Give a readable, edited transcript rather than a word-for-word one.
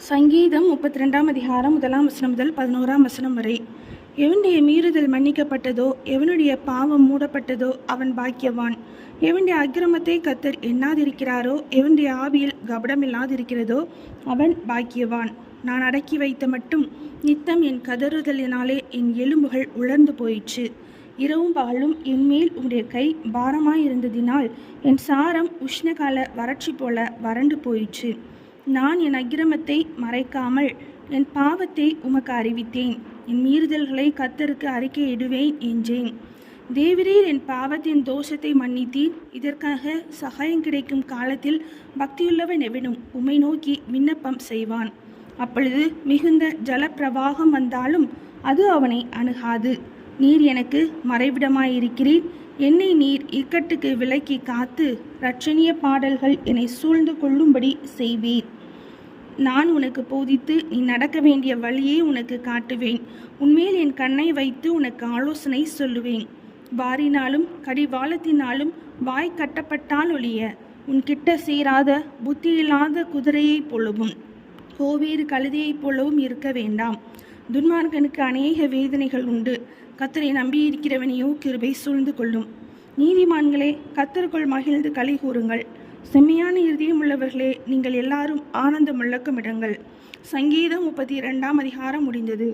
சங்கீதம் 32ஆம் அதிகாரம் 1ஆம் வசனம் முதல் 11ஆம் வசனம் வரை. எவனுடைய மீறுதல் மன்னிக்கப்பட்டதோ, எவனுடைய பாவம் மூடப்பட்டதோ அவன் பாக்கியவான். எவனுடைய அக்கிரமத்தை கர்த்தர் எண்ணாதிருக்கிறாரோ, எவனுடைய ஆவியில் கபடமில்லாதிருக்கிறதோ அவன் பாக்கியவான். நான் அடக்கி வைத்த மட்டும் நித்தம் என் கதறுதலினாலே என் எலும்புகள் உலர்ந்து போயிற்று. இரவும் பகலும் என்மேல் உம்முடைய கை பாரமாயிருந்ததினால் என் சாரம் உஷ்ணகால வறட்சி போல வறண்டு போயிற்று. நான் என் அக்கிரமத்தை மறைக்காமல் என் பாவத்தை உமக்கு அறிவித்தேன். என் மீறுதல்களை கர்த்தருக்கு அறிக்கையிடுவேன் என்றேன். தேவரீர் என் பாவத்தின் தோஷத்தை மன்னித்தீர். இதற்காக சகாயம் கிடைக்கும் காலத்தில் பக்தியுள்ளவன் எவனும் உம்மை நோக்கி விண்ணப்பம் செய்வான். அப்பொழுது மிகுந்த ஜலப்பிரவாகம் வந்தாலும் அது அவனை அணுகாது. நீர் எனக்கு மறைவிடமாயிருக்கிறீர். என்னை நீர் இக்கட்டுக்கு விலக்கி காத்து இரட்சணிய பாடல்கள் என்னை சூழ்ந்து கொள்ளும்படி செய்வீர். நான் உனக்கு போதித்து நீ நடக்க வேண்டிய வழியை உனக்கு காட்டுவேன். உன்மேல் என் கண்ணை வைத்து உனக்கு ஆலோசனை சொல்லுவேன். வாரினாலும் கடிவாளத்தினாலும் வாய் கட்டப்பட்டால் ஒழிய உன்கிட்ட சேராத புத்தியில்லாத குதிரையைப் போலவும் கோவேறு கழுதையைப் போலவும் இருக்க வேண்டாம். துன்மார்கனுக்கு அநேக வேதனைகள் உண்டு. கர்த்தரை நம்பியிருக்கிறவனையோ கிருபை சூழ்ந்து கொள்ளும். நீதிமான்களே, கர்த்தருக்குள் மகிழ்ந்து களி கூறுங்கள். செம்மையான இருதயம் உள்ளவர்களே, நீங்கள் எல்லாரும் ஆனந்த முழக்கமிடுங்கள். சங்கீதம் 32ஆம் அதிகாரம் முடிந்தது.